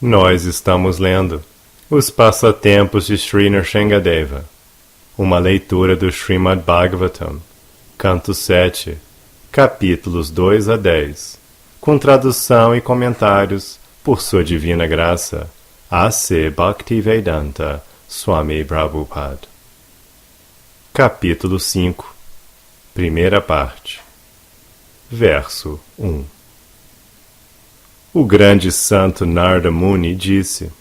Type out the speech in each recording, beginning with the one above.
Nós estamos lendo Os Passatempos de Sri Nrsingadeva, uma leitura do Srimad Bhagavatam, Canto 7, capítulos 2 a 10, com tradução e comentários por Sua Divina Graça, A.C. Bhaktivedanta Swami Prabhupada. Capítulo 5, primeira parte, verso 1. O grande santo Narada Muni disse: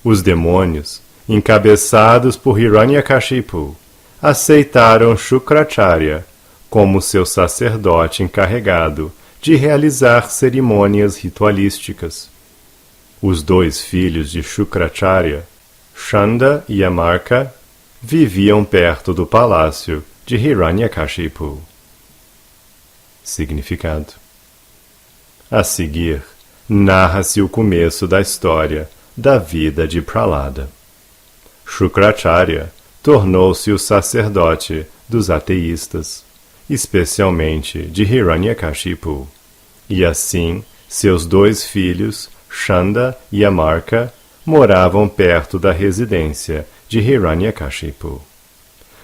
os demônios, encabeçados por Hiranyakashipu, aceitaram Shukracharya como seu sacerdote encarregado de realizar cerimônias ritualísticas. Os dois filhos de Shukracharya, Chanda e Amarka, viviam perto do palácio de Hiranyakashipu. Significado: a seguir, narra-se o começo da história da vida de Prahlada. Shukracharya tornou-se o sacerdote dos ateístas, especialmente de Hiranyakashipu, e assim seus dois filhos, Chanda e Amarka, moravam perto da residência de Hiranyakashipu.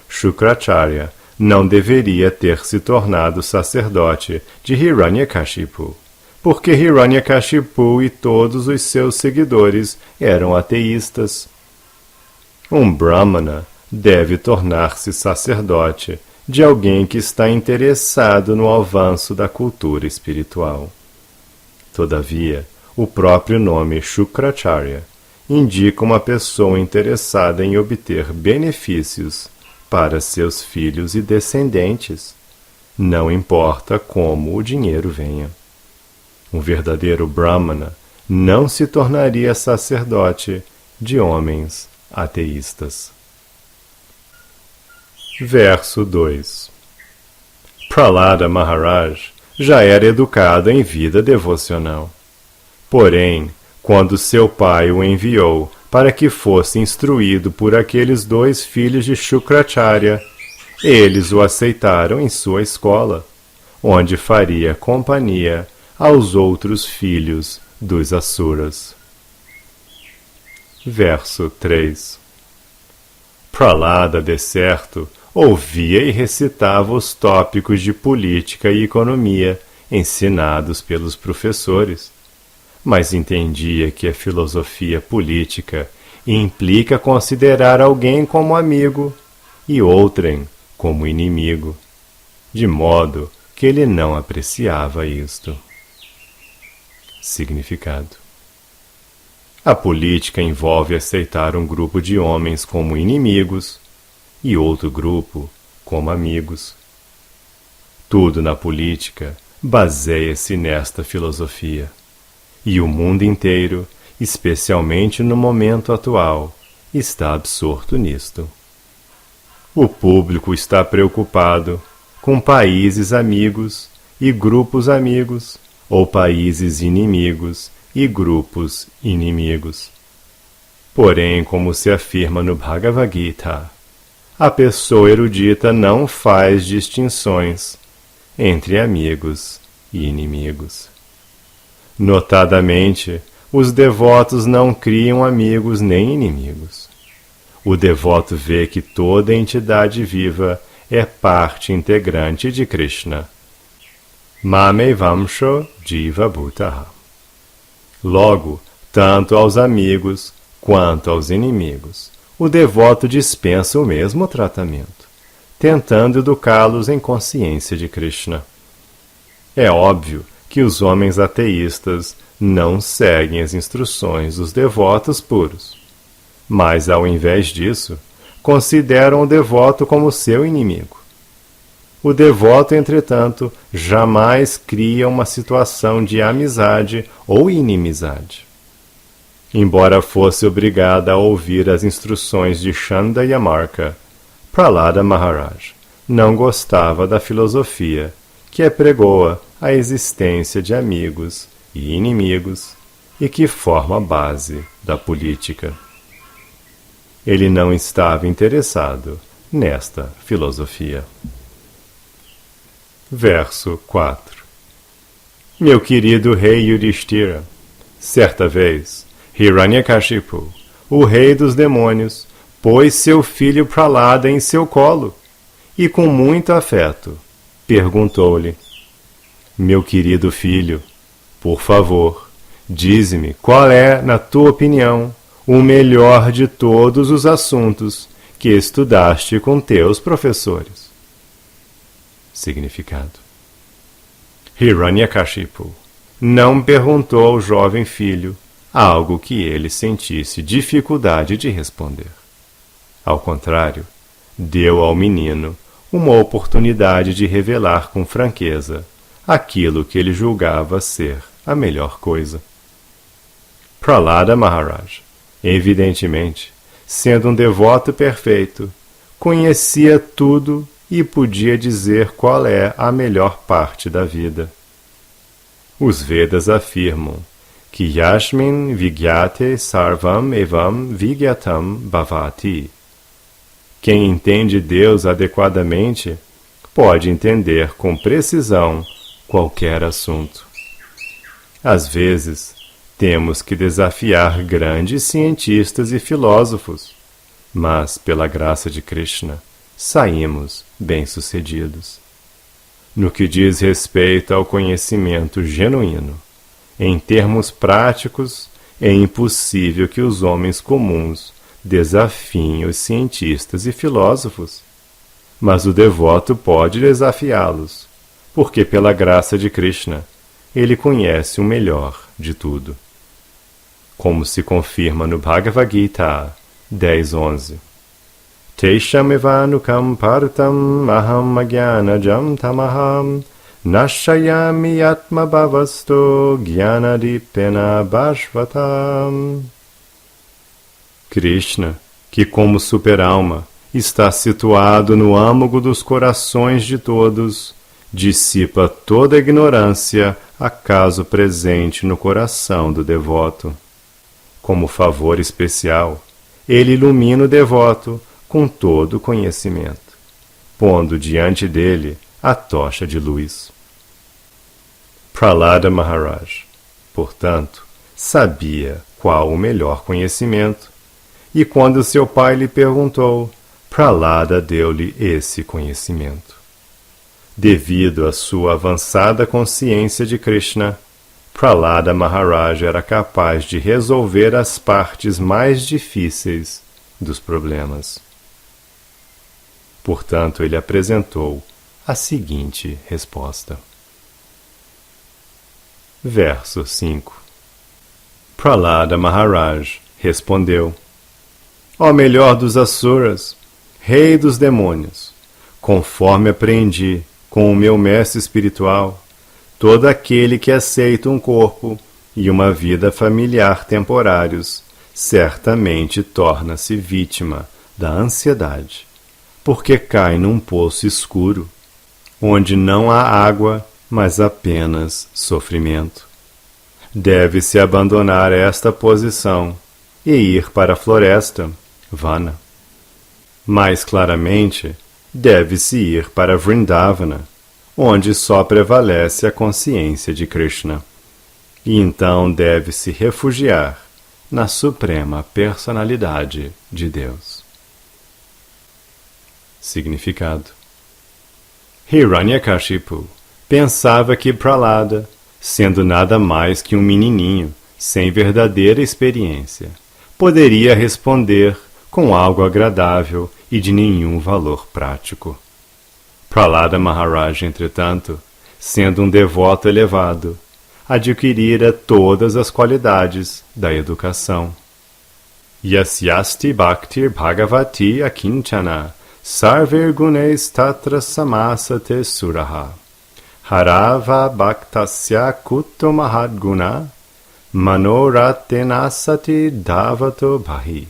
Shukracharya não deveria ter se tornado sacerdote de Hiranyakashipu, porque Hiranyakashipu e todos os seus seguidores eram ateístas. Um Brahmana deve tornar-se sacerdote de alguém que está interessado no avanço da cultura espiritual. Todavia, o próprio nome Shukracharya indica uma pessoa interessada em obter benefícios para seus filhos e descendentes, não importa como o dinheiro venha. Um verdadeiro Brahmana não se tornaria sacerdote de homens ateístas. Verso 2. Prahlada Maharaj já era educado em vida devocional. Porém, quando seu pai o enviou para que fosse instruído por aqueles dois filhos de Shukracharya, eles o aceitaram em sua escola, onde faria companhia aos outros filhos dos Asuras. Verso 3. Prahlada, de certo, ouvia e recitava os tópicos de política e economia ensinados pelos professores, mas entendia que a filosofia política implica considerar alguém como amigo e outrem como inimigo, de modo que ele não apreciava isto. Significado: a política envolve aceitar um grupo de homens como inimigos e outro grupo como amigos. Tudo na política baseia-se nesta filosofia, e o mundo inteiro, especialmente no momento atual, está absorto nisto. O público está preocupado com países amigos e grupos amigos, ou países inimigos e grupos inimigos. Porém, como se afirma no Bhagavad Gita, a pessoa erudita não faz distinções entre amigos e inimigos. Notadamente, os devotos não criam amigos nem inimigos. O devoto vê que toda entidade viva é parte integrante de Krishna. Mamevamsho Jiva Bhutaha. Logo, tanto aos amigos quanto aos inimigos, o devoto dispensa o mesmo tratamento, tentando educá-los em consciência de Krishna. É óbvio que os homens ateístas não seguem as instruções dos devotos puros, mas, ao invés disso, consideram o devoto como seu inimigo. O devoto, entretanto, jamais cria uma situação de amizade ou inimizade. Embora fosse obrigada a ouvir as instruções de Chanda e Amarka, Prahlada Maharaj não gostava da filosofia que apregoa a existência de amigos e inimigos e que forma a base da política. Ele não estava interessado nesta filosofia. Verso 4. Meu querido rei Yudhishthira, certa vez, Hiranyakashipu, o rei dos demônios, pôs seu filho Prahlada em seu colo e, com muito afeto, perguntou-lhe: Meu querido filho, por favor, dize-me qual é, na tua opinião, o melhor de todos os assuntos que estudaste com teus professores. Significado: Hiranyakashipu não perguntou ao jovem filho algo que ele sentisse dificuldade de responder. Ao contrário, deu ao menino uma oportunidade de revelar com franqueza aquilo que ele julgava ser a melhor coisa. Prahlada Maharaj, evidentemente, sendo um devoto perfeito, conhecia tudo e podia dizer qual é a melhor parte da vida. Os Vedas afirmam que Yasmin Vigyate Sarvam Evam Vigyatam Bhavati. Quem entende Deus adequadamente pode entender com precisão qualquer assunto. Às vezes, temos que desafiar grandes cientistas e filósofos, mas, pela graça de Krishna, saímos bem-sucedidos. No que diz respeito ao conhecimento genuíno, em termos práticos, é impossível que os homens comuns desafiem os cientistas e filósofos, mas o devoto pode desafiá-los, porque pela graça de Krishna, ele conhece o melhor de tudo. Como se confirma no Bhagavad Gita 10:11. Tesham evanukam partam aham agyanajam tamaham nashayami atma bhavasto gyanadipena bhashvatam. Krishna, que como super-alma está situado no âmago dos corações de todos, dissipa toda a ignorância acaso presente no coração do devoto. Como favor especial, ele ilumina o devoto com todo o conhecimento, pondo diante dele a tocha de luz. Prahlada Maharaj, portanto, sabia qual o melhor conhecimento, e quando seu pai lhe perguntou, Prahlada deu-lhe esse conhecimento. Devido à sua avançada consciência de Krishna, Prahlada Maharaj era capaz de resolver as partes mais difíceis dos problemas. Portanto, ele apresentou a seguinte resposta. Verso 5. Prahlada Maharaj respondeu: Ó melhor dos Asuras, rei dos demônios, conforme aprendi com o meu mestre espiritual, todo aquele que aceita um corpo e uma vida familiar temporários certamente torna-se vítima da ansiedade, porque cai num poço escuro, onde não há água, mas apenas sofrimento. Deve-se abandonar esta posição e ir para a floresta, Vana. Mais claramente, deve-se ir para Vrindavana, onde só prevalece a consciência de Krishna. E então deve-se refugiar na suprema personalidade de Deus. Significado: Hiranyakashipu pensava que Prahlada, sendo nada mais que um menininho sem verdadeira experiência, poderia responder com algo agradável e de nenhum valor prático. Prahlada Maharaj, entretanto, sendo um devoto elevado, adquirira todas as qualidades da educação. Yasyasti bhaktir bhagavati akinchana sarver gunes tatra samasate suraha harava bhaktasya kutto mahadguna manoratenasati davato bhahi.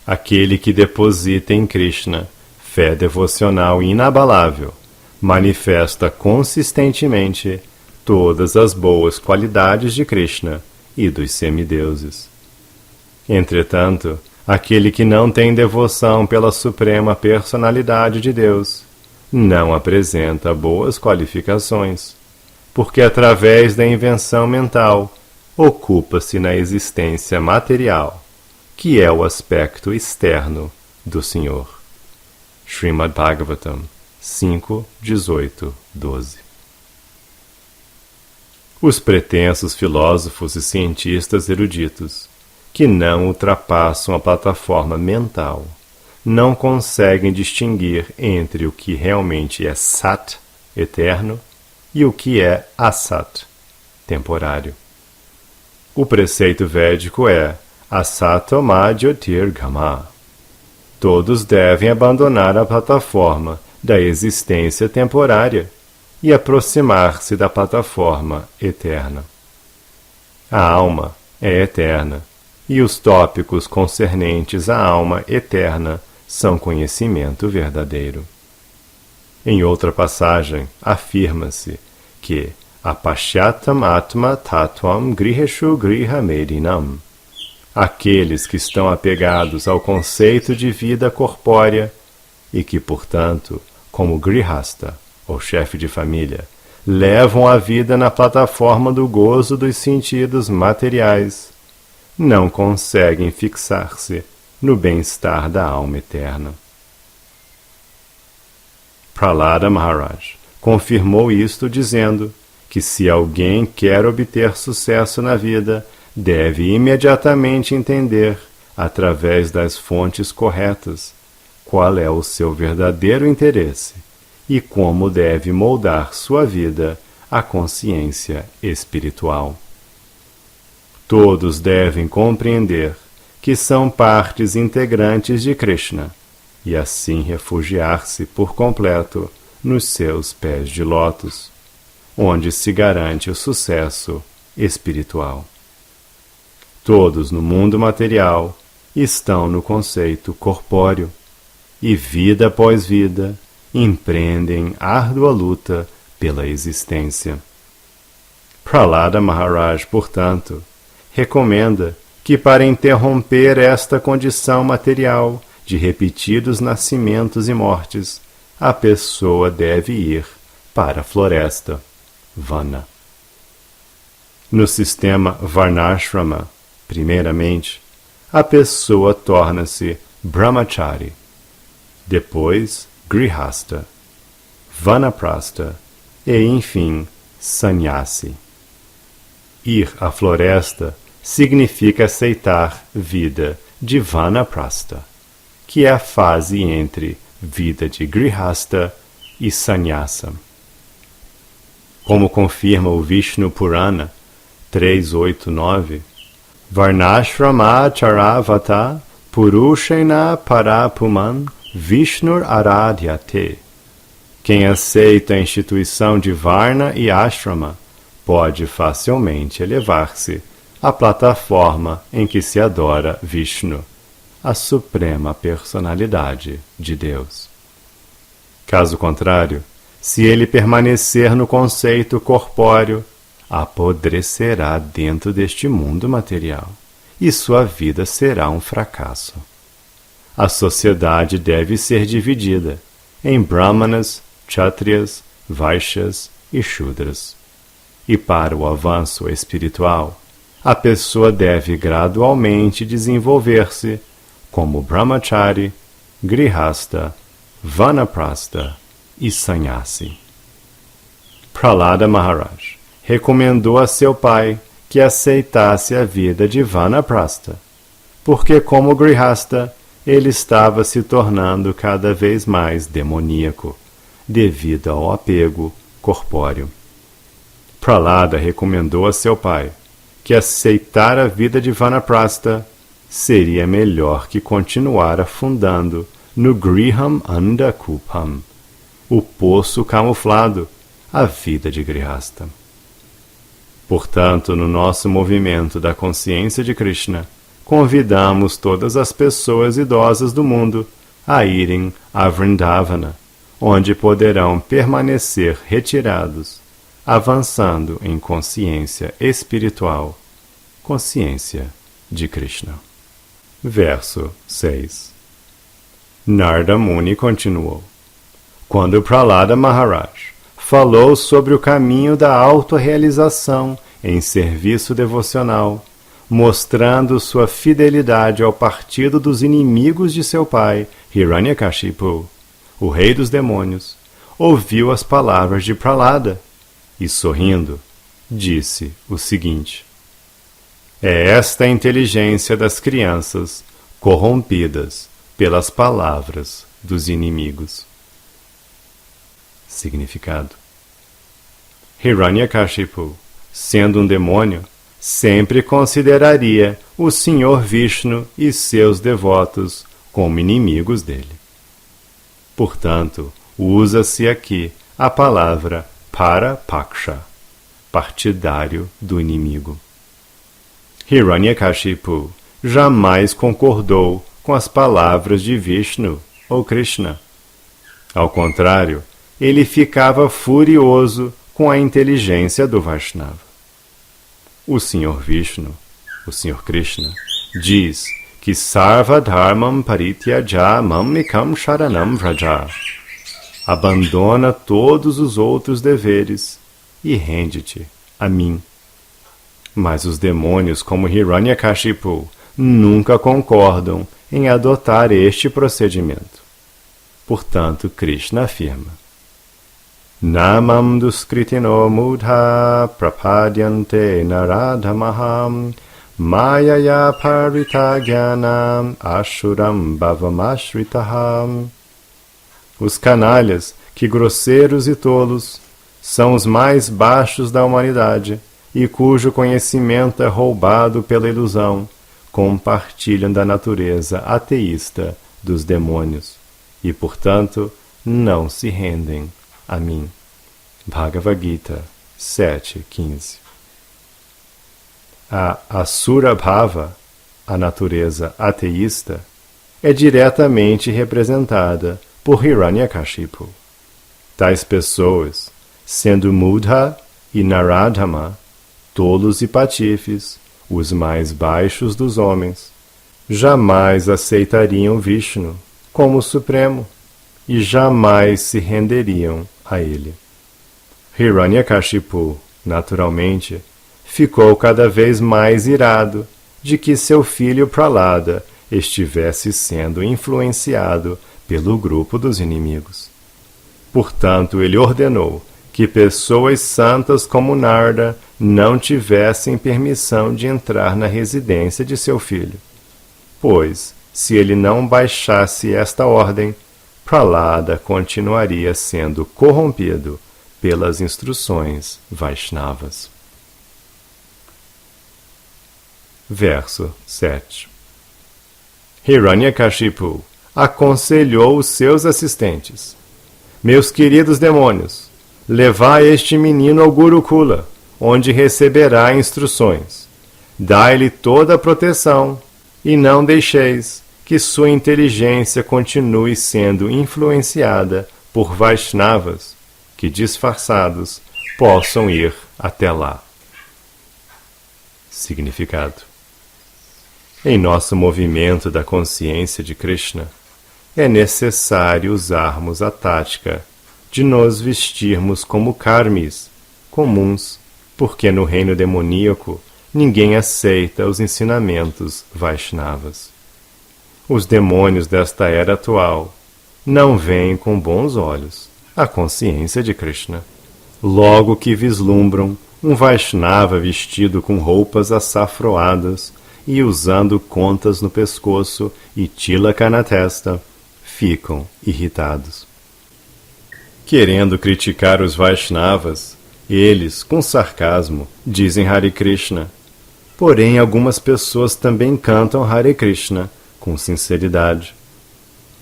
Aquele que deposita em Krishna fé devocional inabalável manifesta consistentemente todas as boas qualidades de Krishna e dos semideuses. Entretanto, aquele que não tem devoção pela suprema personalidade de Deus não apresenta boas qualificações, porque através da invenção mental ocupa-se na existência material, que é o aspecto externo do Senhor. Srimad Bhagavatam 5, 18, 12. Os pretensos filósofos e cientistas eruditos, que não ultrapassam a plataforma mental, não conseguem distinguir entre o que realmente é Sat, eterno, e o que é Asat, temporário. O preceito védico é Asato ma jyotirgama. Todos devem abandonar a plataforma da existência temporária e aproximar-se da plataforma eterna. A alma é eterna, e os tópicos concernentes à alma eterna são conhecimento verdadeiro. Em outra passagem, afirma-se que Apashyatam Atma Tattvam Griheshu Griha Medinam. Aqueles que estão apegados ao conceito de vida corpórea e que, portanto, como grihasta, ou chefe de família, levam a vida na plataforma do gozo dos sentidos materiais, não conseguem fixar-se no bem-estar da alma eterna. Prahlada Maharaj confirmou isto dizendo que se alguém quer obter sucesso na vida, deve imediatamente entender, através das fontes corretas, qual é o seu verdadeiro interesse e como deve moldar sua vida à consciência espiritual. Todos devem compreender que são partes integrantes de Krishna e assim refugiar-se por completo nos seus pés de lótus, onde se garante o sucesso espiritual. Todos no mundo material estão no conceito corpóreo e, vida após vida, empreendem árdua luta pela existência. Prahlada Maharaj, portanto, recomenda que para interromper esta condição material de repetidos nascimentos e mortes, a pessoa deve ir para a floresta, Vana. No sistema Varnashrama, primeiramente, a pessoa torna-se Brahmachari, depois Grihasta, Vanaprastha e, enfim, Sannyasi. Ir à floresta significa aceitar vida de Vanaprastha, que é a fase entre vida de Grihasta e Sannyasa. Como confirma o Vishnu Purana 3.8.9, Varnashrama charavata purushena parapuman Vishnur aradhyate. Quem aceita a instituição de Varna e Ashrama pode facilmente elevar-se à plataforma em que se adora Vishnu, a suprema personalidade de Deus. Caso contrário, se ele permanecer no conceito corpóreo, apodrecerá dentro deste mundo material e sua vida será um fracasso. A sociedade deve ser dividida em Brahmanas, Kshatriyas, Vaishyas e Shudras. E para o avanço espiritual, a pessoa deve gradualmente desenvolver-se como Brahmachari, Grihasta, Vanaprastha e Sannyasi. Prahlada Maharaj recomendou a seu pai que aceitasse a vida de Vanaprastha, porque como Grihasta ele estava se tornando cada vez mais demoníaco, devido ao apego corpóreo. Prahlada recomendou a seu pai que aceitar a vida de Vanaprastha seria melhor que continuar afundando no Griham Andakupam, o poço camuflado, a vida de Grihasta. Portanto, no nosso movimento da consciência de Krishna, convidamos todas as pessoas idosas do mundo a irem a Vrindavana, onde poderão permanecer retirados, avançando em consciência espiritual, consciência de Krishna. Verso 6. Narada Muni continuou. Quando Prahlada Maharaj falou sobre o caminho da autorrealização em serviço devocional, mostrando sua fidelidade ao partido dos inimigos de seu pai, Hiranyakashipu, o rei dos demônios, ouviu as palavras de Prahlada e, sorrindo, disse o seguinte: é esta a inteligência das crianças corrompidas pelas palavras dos inimigos. Significado: Hiranyakashipu, sendo um demônio, sempre consideraria o Senhor Vishnu e seus devotos como inimigos dele. Portanto, usa-se aqui a palavra parapaksha, partidário do inimigo. Hiranyakashipu jamais concordou com as palavras de Vishnu ou Krishna. Ao contrário, ele ficava furioso com a inteligência do Vaishnava. O Senhor Vishnu, o Senhor Krishna, diz que Sarva Dharmam Parityaja Mamikam Sharanam Vraja. Abandona todos os outros deveres e rende-te a mim. Mas os demônios como Hiranyakashipu nunca concordam em adotar este procedimento. Portanto, Krishna afirma: Namam duskritino mudha prapadyante naradhamaham mayaya paritagyanam ashuram bhavamashritaham. Os canalhas, que grosseiros e tolos, são os mais baixos da humanidade e cujo conhecimento é roubado pela ilusão, compartilham da natureza ateísta dos demônios e, portanto, não se rendem a mim. Bhagavad Gita 7:15. A Asura Bhava, a natureza ateísta, é diretamente representada por Hiranyakashipu. Tais pessoas, sendo Mudha e Naradhama, tolos e patifes, os mais baixos dos homens, jamais aceitariam Vishnu como Supremo e jamais se renderiam a ele. Hiranyakashipu, naturalmente, ficou cada vez mais irado de que seu filho Prahlada estivesse sendo influenciado pelo grupo dos inimigos. Portanto, ele ordenou que pessoas santas como Narda não tivessem permissão de entrar na residência de seu filho, pois, se ele não baixasse esta ordem, Prahlada continuaria sendo corrompido pelas instruções Vaishnavas. Verso 7. Hiranyakashipu aconselhou os seus assistentes: meus queridos demônios, levai este menino ao Gurukula, onde receberá instruções. Dai-lhe toda a proteção e não deixeis que sua inteligência continue sendo influenciada por Vaishnavas que, disfarçados, possam ir até lá. Significado: em nosso movimento da consciência de Krishna, é necessário usarmos a tática de nos vestirmos como karmis, comuns, porque no reino demoníaco ninguém aceita os ensinamentos Vaishnavas. Os demônios desta era atual não veem com bons olhos a consciência de Krishna. Logo que vislumbram um Vaishnava vestido com roupas açafroadas e usando contas no pescoço e tilaka na testa, ficam irritados. Querendo criticar os Vaishnavas, eles, com sarcasmo, dizem Hare Krishna. Porém, algumas pessoas também cantam Hare Krishna com sinceridade.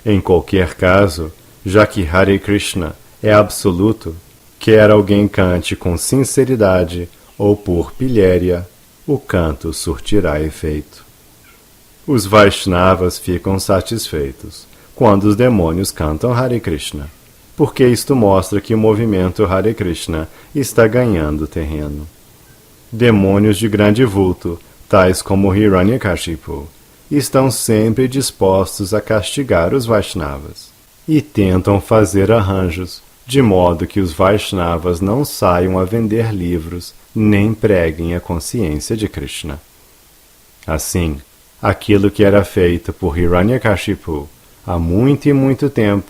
Em qualquer caso, já que Hare Krishna é absoluto, quer alguém cante com sinceridade ou por pilhéria, o canto surtirá efeito. Os Vaishnavas ficam satisfeitos quando os demônios cantam Hare Krishna, porque isto mostra que o movimento Hare Krishna está ganhando terreno. Demônios de grande vulto, tais como Hiranyakashipu, estão sempre dispostos a castigar os Vaishnavas e tentam fazer arranjos de modo que os Vaishnavas não saiam a vender livros nem preguem a consciência de Krishna. Assim, aquilo que era feito por Hiranyakashipu há muito e muito tempo,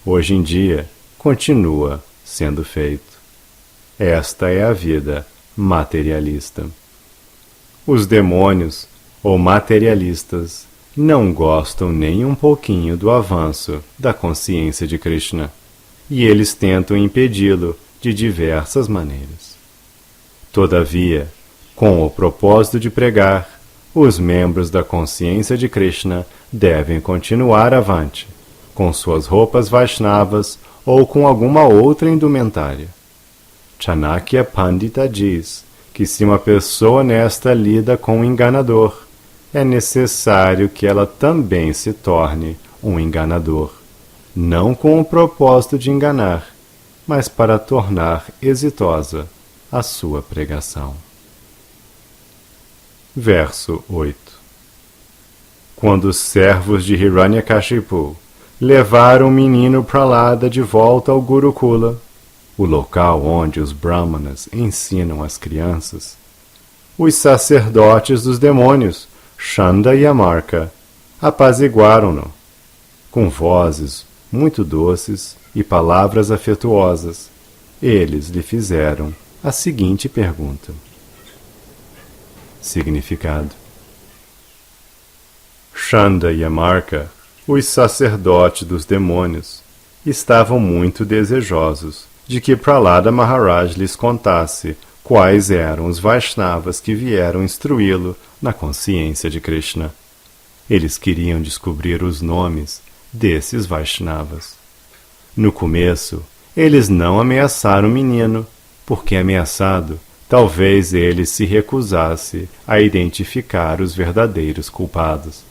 hoje em dia, continua sendo feito. Esta é a vida materialista. Os demônios, ou materialistas, não gostam nem um pouquinho do avanço da consciência de Krishna, e eles tentam impedi-lo de diversas maneiras. Todavia, com o propósito de pregar, os membros da consciência de Krishna devem continuar avante, com suas roupas Vaishnavas ou com alguma outra indumentária. Chanakya Pandita diz que se uma pessoa honesta lida com um enganador, é necessário que ela também se torne um enganador, não com o propósito de enganar, mas para tornar exitosa a sua pregação. Verso 8. Quando os servos de Hiranyakashipu levaram o menino Pralada de volta ao Gurukula, o local onde os Brahmanas ensinam as crianças, os sacerdotes dos demônios, Chanda e Amarka, apaziguaram-no, com vozes muito doces e palavras afetuosas. Eles lhe fizeram a seguinte pergunta. Significado. Chanda e Amarka, os sacerdotes dos demônios, estavam muito desejosos de que Pralada Maharaj lhes contasse quais eram os Vaishnavas que vieram instruí-lo na consciência de Krishna. Eles queriam descobrir os nomes desses Vaishnavas. No começo, eles não ameaçaram o menino, porque ameaçado, talvez ele se recusasse a identificar os verdadeiros culpados.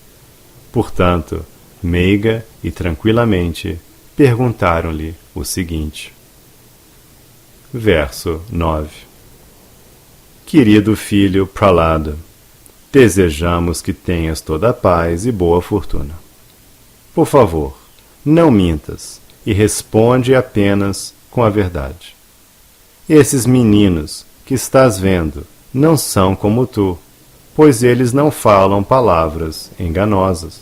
Portanto, meiga e tranquilamente, perguntaram-lhe o seguinte. Verso 9. Querido filho Pralada, desejamos que tenhas toda a paz e boa fortuna. Por favor, não mintas e responde apenas com a verdade. Esses meninos que estás vendo não são como tu, pois eles não falam palavras enganosas.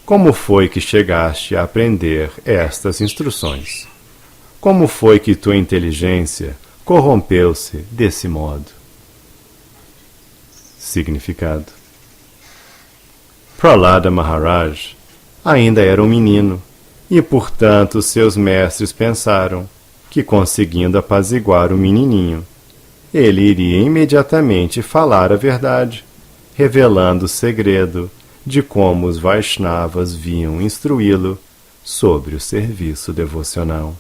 Como foi que chegaste a aprender estas instruções? Como foi que tua inteligência corrompeu-se desse modo? Significado. Pralada Maharaj ainda era um menino, e portanto seus mestres pensaram que, conseguindo apaziguar o menininho, ele iria imediatamente falar a verdade, revelando o segredo de como os Vaishnavas vinham instruí-lo sobre o serviço devocional.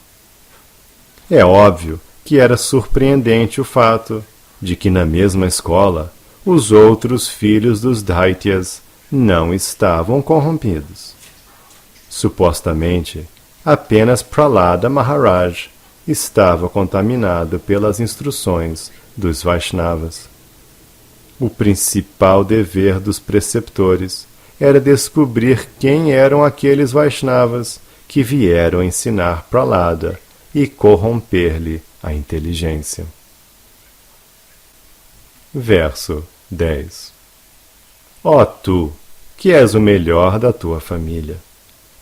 É óbvio que era surpreendente o fato de que na mesma escola os outros filhos dos Daityas não estavam corrompidos. Supostamente, apenas Pralada Maharaj estava contaminado pelas instruções dos Vaishnavas. O principal dever dos preceptores era descobrir quem eram aqueles Vaishnavas que vieram ensinar Pralada e corromper-lhe a inteligência. Verso 10. Ó tu, que és o melhor da tua família,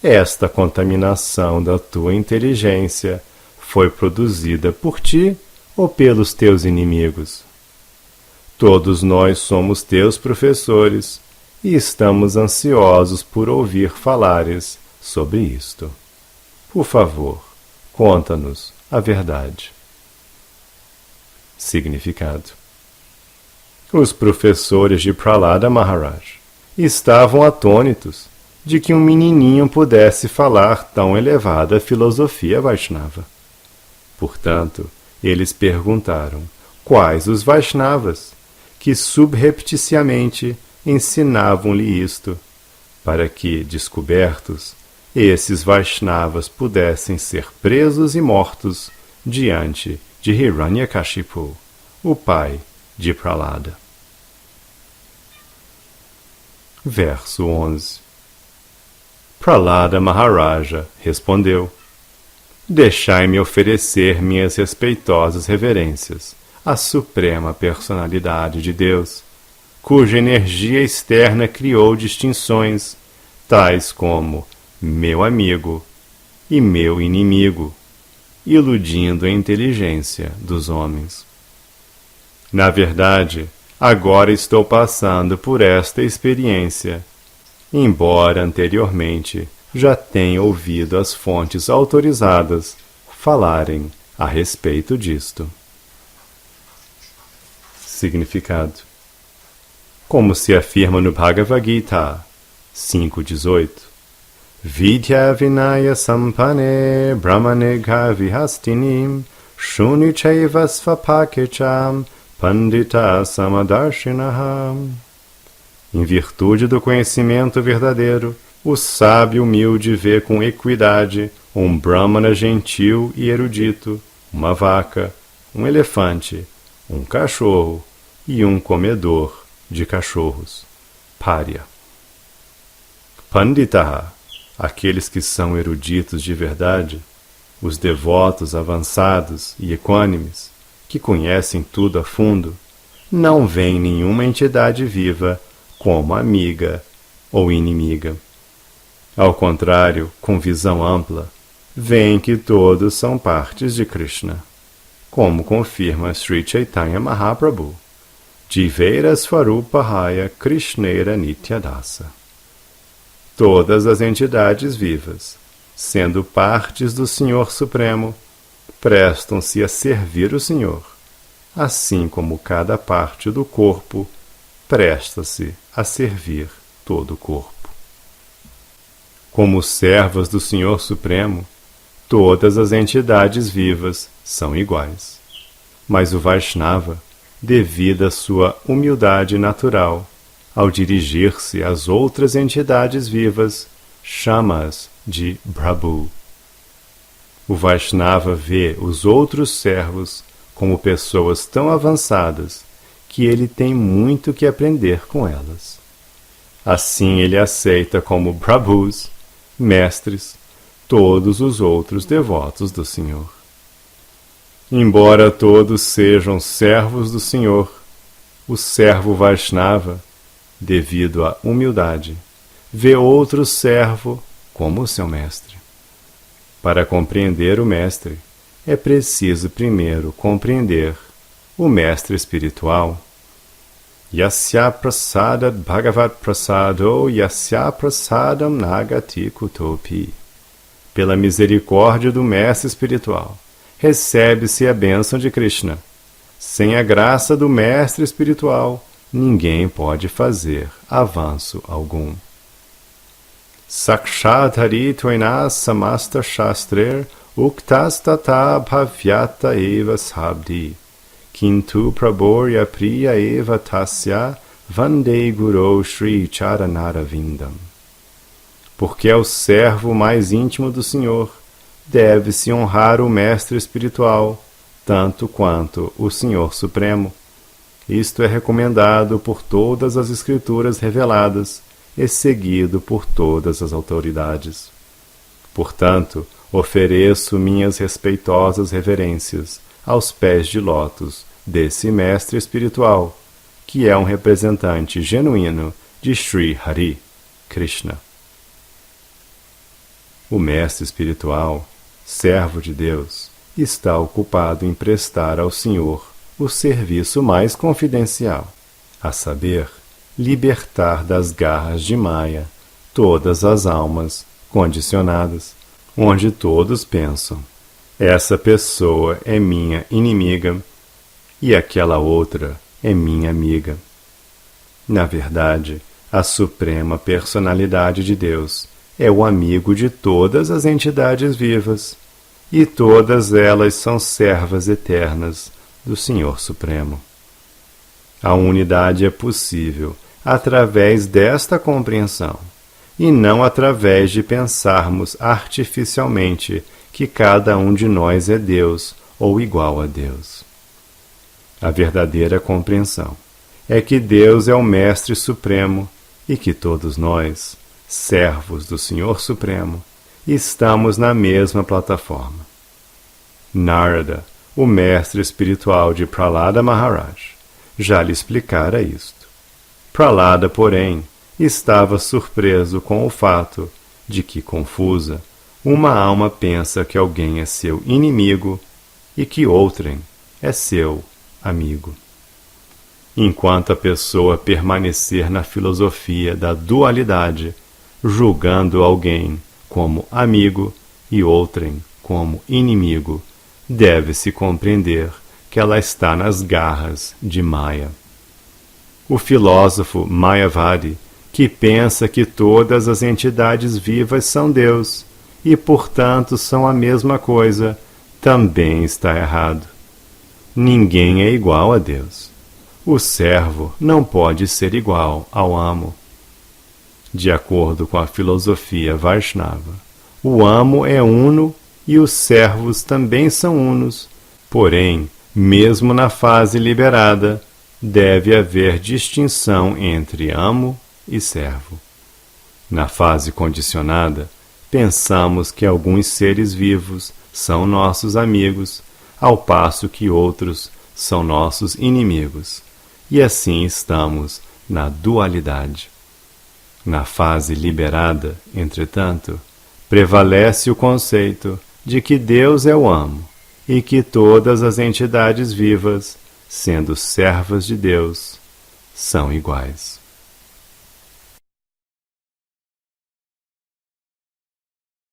esta contaminação da tua inteligência foi produzida por ti ou pelos teus inimigos? Todos nós somos teus professores e estamos ansiosos por ouvir falares sobre isto. Por favor, conta-nos a verdade. Significado. Os professores de Pralada Maharaj estavam atônitos de que um menininho pudesse falar tão elevada filosofia Vaishnava. Portanto, eles perguntaram quais os Vaishnavas que subrepticiamente ensinavam-lhe isto, para que, descobertos, esses Vaishnavas pudessem ser presos e mortos diante de Hiranyakashipu, o pai de Pralada. Verso 11. Pralada Maharaja respondeu: deixai-me oferecer minhas respeitosas reverências à Suprema Personalidade de Deus, cuja energia externa criou distinções, tais como meu amigo e meu inimigo, iludindo a inteligência dos homens. Na verdade, agora estou passando por esta experiência, embora anteriormente já tenha ouvido as fontes autorizadas falarem a respeito disto. Significado: como se afirma no Bhagavad Gita 5.18, Vidya Vinaya Sampane Brahmanegha Vihastinim Shunichaiva Svapakecham Pandita Samadarshinaha. Em virtude do conhecimento verdadeiro, o sábio humilde vê com equidade um brahmana gentil e erudito, uma vaca, um elefante, um cachorro e um comedor de cachorros. Párya. Panditaha, aqueles que são eruditos de verdade, os devotos avançados e equânimes, que conhecem tudo a fundo, não veem nenhuma entidade viva como amiga ou inimiga. Ao contrário, com visão ampla, veem que todos são partes de Krishna, como confirma Sri Chaitanya Mahaprabhu, Jiveira Swarupahaya Krishneira Nityadasa. Todas as entidades vivas, sendo partes do Senhor Supremo, prestam-se a servir o Senhor, assim como cada parte do corpo presta-se a servir todo o corpo. Como servas do Senhor Supremo, todas as entidades vivas são iguais. Mas o Vaishnava, devido à sua humildade natural, ao dirigir-se às outras entidades vivas, chama-as de Prabhu. O Vaishnava vê os outros servos como pessoas tão avançadas que ele tem muito que aprender com elas. Assim ele aceita como Prabhus, mestres, todos os outros devotos do Senhor. Embora todos sejam servos do Senhor, o servo Vaishnava, devido à humildade, vê outro servo como seu mestre. Para compreender o mestre, é preciso primeiro compreender o mestre espiritual. Yasya prasadat bhagavat prasado yasya prasadam nagati kutopi. Pela misericórdia do mestre espiritual, recebe-se a bênção de Krishna. Sem a graça do mestre espiritual, ninguém pode fazer avanço algum. Sakshat hari tvaina samasta shastrer uktas tata bhavyata eva sabdi. Kintu praborya priya eva tasya vandei guru shri charanara-vindam. Porque é o servo mais íntimo do Senhor, deve-se honrar o mestre espiritual, tanto quanto o Senhor Supremo. Isto é recomendado por todas as escrituras reveladas e seguido por todas as autoridades. Portanto, ofereço minhas respeitosas reverências aos pés de lótus desse mestre espiritual, que é um representante genuíno de Sri Hari, Krishna. O mestre espiritual, servo de Deus, está ocupado em prestar ao Senhor o serviço mais confidencial, a saber, libertar das garras de Maya todas as almas condicionadas, onde todos pensam: essa pessoa é minha inimiga e aquela outra é minha amiga. Na verdade, a Suprema Personalidade de Deus é o amigo de todas as entidades vivas, e todas elas são servas eternas do Senhor Supremo. A unidade é possível através desta compreensão, e não através de pensarmos artificialmente que cada um de nós é Deus ou igual a Deus. A verdadeira compreensão é que Deus é o Mestre Supremo e que todos nós, servos do Senhor Supremo, estamos na mesma plataforma. Narada, o mestre espiritual de Prahlada Maharaj, já lhe explicara isto. Prahlada, porém, estava surpreso com o fato de que, confusa, uma alma pensa que alguém é seu inimigo e que outrem é seu amigo. Enquanto a pessoa permanecer na filosofia da dualidade, julgando alguém como amigo e outrem como inimigo, deve-se compreender que ela está nas garras de Maya. O filósofo Mayavadi, que pensa que todas as entidades vivas são Deus e, portanto, são a mesma coisa, também está errado. Ninguém é igual a Deus. O servo não pode ser igual ao amo. De acordo com a filosofia Vaishnava, o amo é uno e os servos também são unos, porém, mesmo na fase liberada, deve haver distinção entre amo e servo. Na fase condicionada, pensamos que alguns seres vivos são nossos amigos, ao passo que outros são nossos inimigos, e assim estamos na dualidade. Na fase liberada, entretanto, prevalece o conceito de que Deus é o amo e que todas as entidades vivas, sendo servas de Deus, são iguais.